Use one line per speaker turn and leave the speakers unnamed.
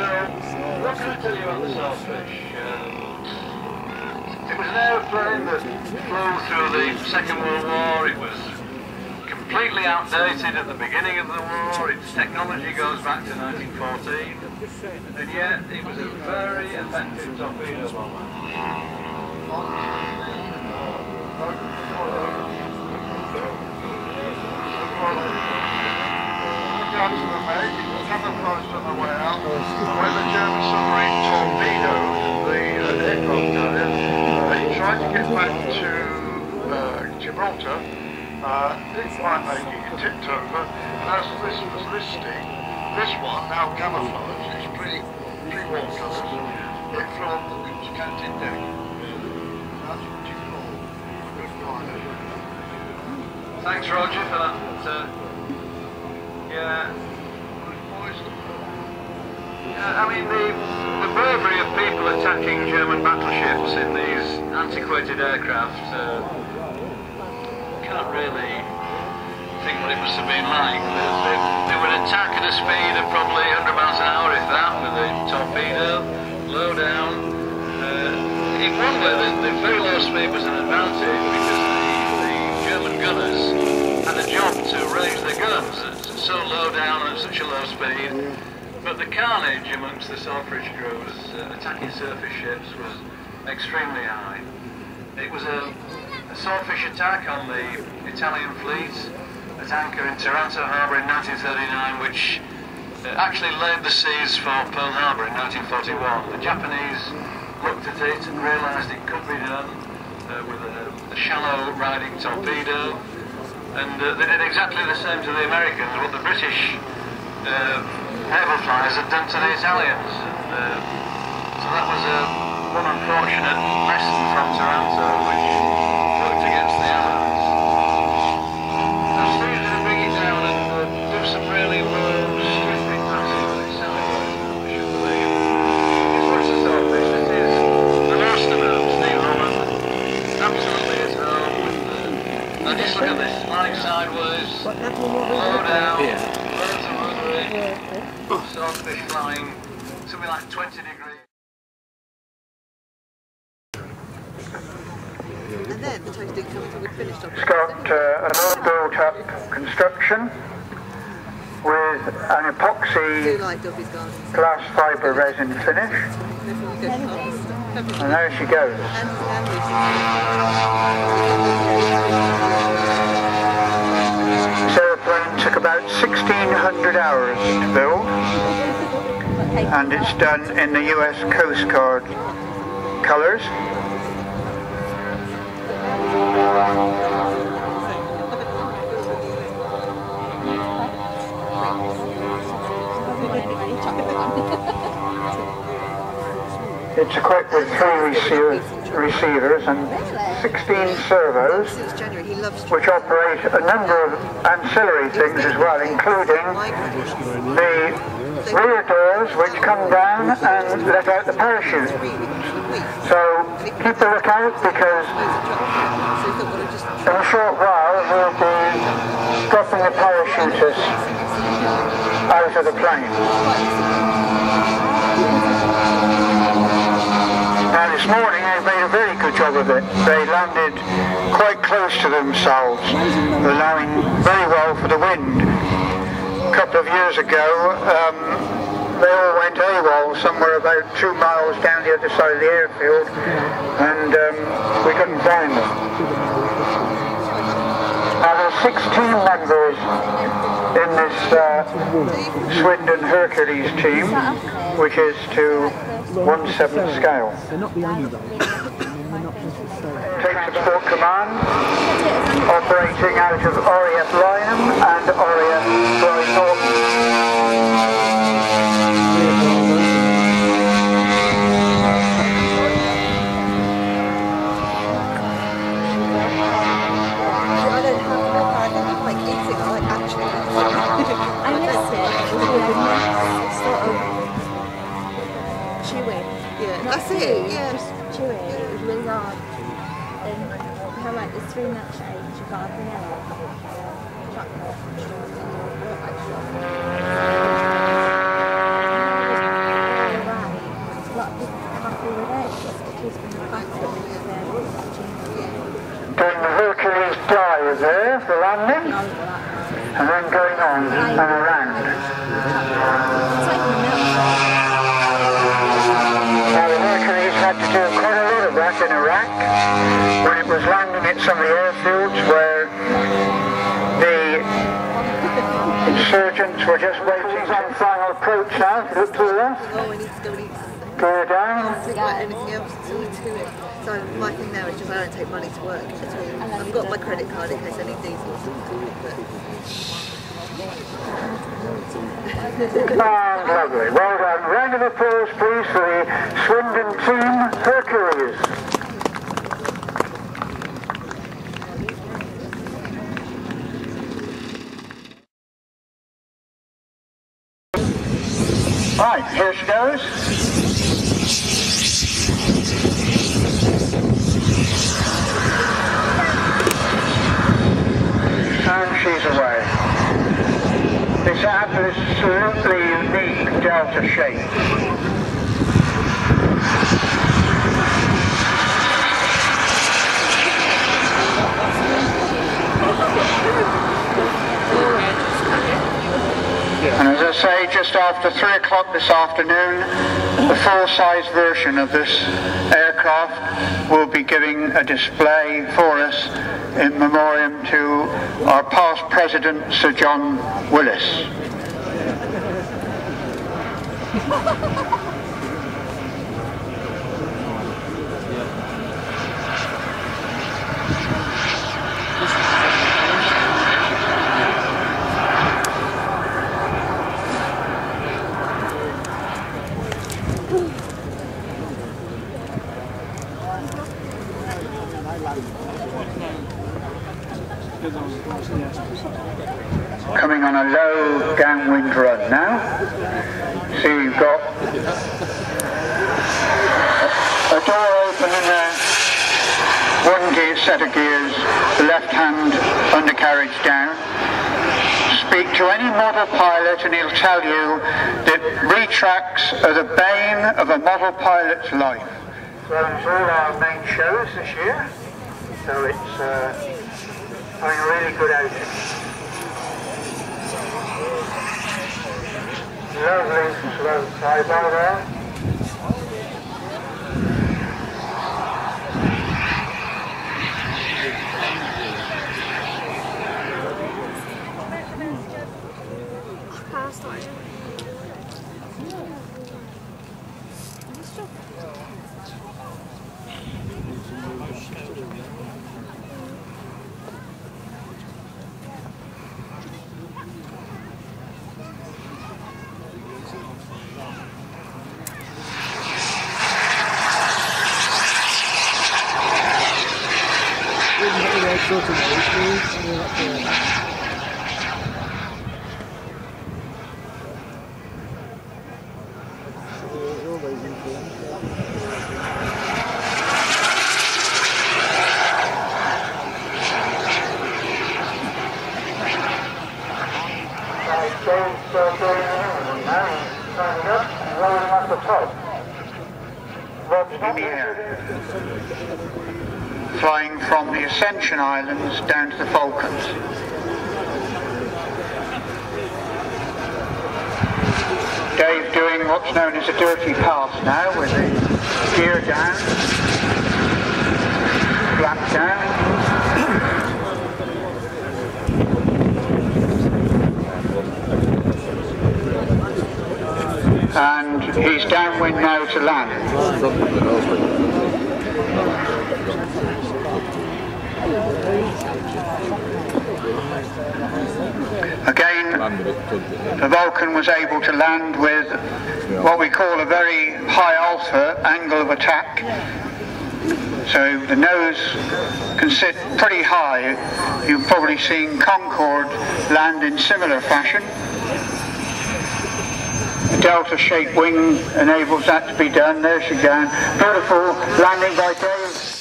what can I tell you about the Swordfish? It was an aeroplane that flew through the Second World War. It was completely outdated at the beginning of the war. Its technology goes back to 1914, and yet it was a very effective torpedo bomber.
Camouflaged on the way out, when the German submarine torpedoed the aircraft carrier, he tried to get back to Gibraltar. Didn't quite make it, he tipped over, and as this was listing, this one, now camouflaged, it's pretty warm colours, it flew on the canted deck. That's what you call a good glider.
Thanks, Roger, for that. Yeah. I mean, the bravery of people attacking German battleships in these antiquated aircraft, can't really think what it must have been like. They would attack at a speed of probably 100 miles an hour, if that, with a torpedo, low down. In one way, the very low speed was an advantage because the German gunners had a job to raise their guns so low down at such a low speed. But the carnage amongst the Swordfish crews attacking surface ships was extremely high. It was a Swordfish attack on the Italian fleet at anchor in Taranto harbour in 1939, which actually laid the seas for Pearl Harbor in 1941. The Japanese looked at it and realised it could be done with a shallow riding torpedo, and they did exactly the same to the Americans, what the British naval flyers had done to the Italians. So that was one unfortunate lesson from Taranto which worked against the Allies. Now Steve's going to bring it down and do some really stupid passing with its sideways, I should believe. It's what's the Swordfish? This is the master man, Steve Holland, absolutely at home with now just look at this, flying sideways, low down, loads of rudder. Swordfish flying something like 20 degrees.
And then the toast didn't come until we'd finished.
It's got an all built up construction with an epoxy glass fibre resin finish. And there she goes. This aeroplane took about 1,600 hours to build, and it's done in the US Coast Guard colours. It's equipped with 3 receivers and 16 servos, which operate a number of ancillary things as well, including the rear doors which come down and let out the parachute. So keep a lookout, because in a short while we'll be dropping the parachutists out of the plane. Now this morning they made a very good job of it. They landed quite close to themselves, allowing very well for the wind. A couple of years ago they all went AWOL somewhere about 2 miles down the other side of the airfield, and we couldn't find them. Now there's 16 members in this Swindon Hercules team, which is to 1/7 scale. Transport Command, operating out of RAF Lynham and RAF Roy Norton.
That's it, yeah.
Just chew it, it was really hard. And how like there's 3 milkshakes, you've got a vanilla, chocolate, strawberry,
over there for landing, and then going on and around. Now the Hercules had to do quite a lot of that in Iraq when it was landing at some of the airfields where the insurgents were just waiting on final approach now. Look to the left.
Oh, we need to go
Go down.
anything else to it. So my thing now is just I don't take money to work at all. I've got my credit card in case I need diesel or something.
And lovely. Well done. Round of applause please for the Swindon team Hercules. Right, here she goes. And she's away. This absolutely unique delta shape. And as I say, just after 3 o'clock this afternoon, the full-size version of this aircraft will be giving a display for us in memoriam to our past President, Sir John Willis. Coming on a low downwind run now. See, we've got a door open and one set of gears, the left hand undercarriage down. Speak to any model pilot and he'll tell you that retracts are the bane of a model pilot's life. So it's all our main shows this year, so it's having a really good outing. Lovely slow flyby there. In the air, flying from the Ascension Islands down to the Vulcans. Dave doing what's known as a dirty pass now, with the gear down, flap down. And he's downwind now to land. Again, the Vulcan was able to land with what we call a very high alpha angle of attack. So the nose can sit pretty high. You've probably seen Concorde land in similar fashion. The delta-shaped wing enables that to be done. There she goes. Beautiful landing by Dave.